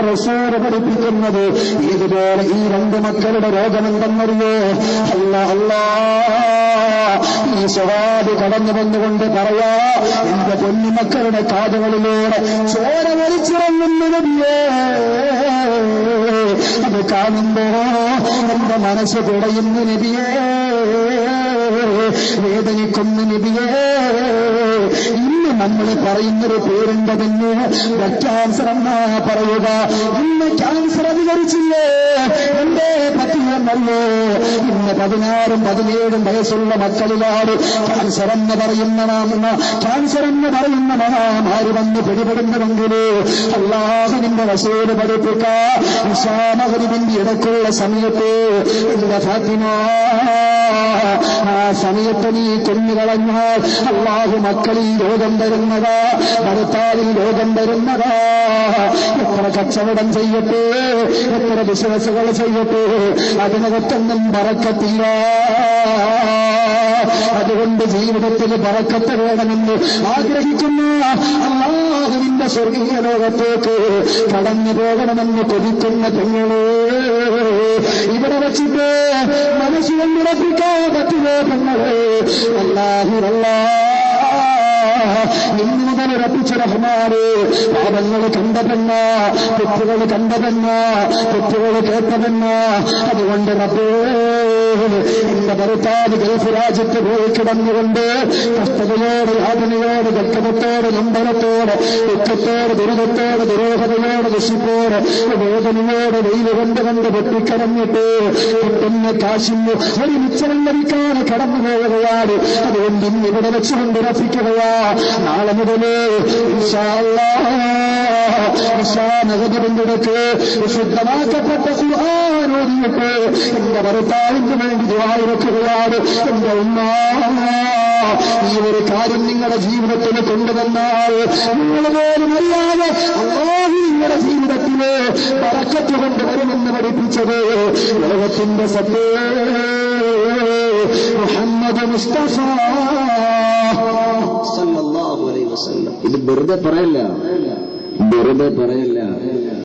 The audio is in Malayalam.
റസൂൽ പഠിപ്പിക്കുന്നത്. ഇതുപോലെ ഈ രണ്ട് മക്കളുടെ രോഗമെന്തെന്നറിയോ? അല്ലാ ഈ സ്വഹാബി കടന്നു വന്നുകൊണ്ട് പറയാ, എന്റെ പൊന്നുമക്കളുടെ കാതുകളിലൂടെ ചോര വലിച്ചിറങ്ങുന്ന നബിയേ, അത് കാണുമ്പോ എന്റെ മനസ്സ് പിടയുന്ന നബിയേ, വേദനിക്കുന്ന നബിയേ. ഇന്ന് നമ്മൾ പറയുന്നൊരു പേരുണ്ടതെന്ന് ക്യാൻസർ എന്നാ പറയുക. ഇന്ന് ക്യാൻസർ അധികരിച്ചില്ലേ? എന്റെ പറ്റിയെന്നല്ലോ. ഇന്ന് 16 17 വയസ്സുള്ള മക്കളിലാണ് ക്യാൻസർ എന്ന് പറയുന്ന മഹാമാരി വന്ന് പിടിപെടുന്നതെങ്കില് അല്ലാഹുവിന്റെ റസൂല് പഠിപ്പിക്കാം, ഇശാ മഗ്രിബിന്റെ ഇടയ്ക്കുള്ള സമയത്ത് എന്റെ ഫാത്തിമ, ആ സമയത്ത് നീ കൊന്നുകളഞ്ഞാൽ അല്ലാഹു മക്കളിൽ രോഗം വരുന്നതാ, ഭർത്താവിൽ രോഗം വരുന്നതാ. എത്ര കച്ചവടം ചെയ്യട്ടെ, എത്ര ബിസിനസ്സുകൾ ചെയ്യട്ടെ, അതിനകത്തൊന്നും ബറക്കത്തില്ല. അതുകൊണ്ട് ജീവിതത്തിൽ ബറക്കത്ത് വേണമെന്ന് ആഗ്രഹിക്കുന്ന അല്ലാഹുവിന്റെ സ്വർഗീയ ലോകത്തേക്ക് കടന്നു പോകണമെന്ന് കൊതിക്കുന്ന പെങ്ങളെ, ഇവിടെ വെച്ചിട്ട് മനസ്സുകൊണ്ട് ഉറപ്പിക്കാൻ പറ്റുമോ പെങ്ങളെ? ഇന്ന് മുതൽ ഉറപ്പിച്ച റഹ്മാനെ, പാപങ്ങൾ കണ്ടതെന്ന, തെറ്റുകൾ കണ്ടതെന്ന, തെറ്റുകൾ കേട്ടതെന്ന. അതുകൊണ്ട് റബ്ബേ, എന്റെ ഭർത്താവ് ഗൾഫ് രാജ്യത്ത് പോയി കിടന്നുകൊണ്ട് കഷ്ടതയോട്, യാതനയോട്, ദുഃഖത്തോട്, നമ്പരത്തോട്, ദുഃഖത്തോട്, ദുരിതത്തോട്, ദുരൂഹതയോട്, ദുഷിപ്പോട്, വേദനയോട് വെയിൽ കൊണ്ട് പൊട്ടിക്കടഞ്ഞിട്ട് കിട്ടുന്ന കാശിന് ഒരു മിച്ചം ലഭിക്കാതെ കടന്നു പോവുകയാണ്. അതുകൊണ്ട് ഇന്ന് ഇവിടെ വെച്ചുകൊണ്ട് ഉറപ്പിക്കുകയാ, നാളെ മുതല് ഇൻഷാ അല്ലാഹ് നഗരത്തിലേക്ക് വിശുദ്ധമാക്കപ്പെട്ട ഖുർആൻ ഓതിയിട്ട് എന്റെ ഭർത്താവിന് വേണ്ടി ദുആ ഇറക്കുകയാണ്. എന്റെ ഉമ്മ, ഈ ഒരു കാര്യം നിങ്ങളുടെ ജീവിതത്തിൽ കൊണ്ടുവന്നാൽ നിങ്ങൾ പോലും അറിയാതെ അല്ലാഹു നിങ്ങളുടെ ജീവിതത്തില് ബറക്കത്ത് കൊണ്ടുവരുമെന്ന് പഠിപ്പിച്ചത് ലോകത്തിന്റെ സത്തേ മുഹമ്മദ് മുസ്തഫ സല്ലല്ലാഹു അലൈഹി വസല്ലം. ഇത് വെറുതെ പറയല്ല.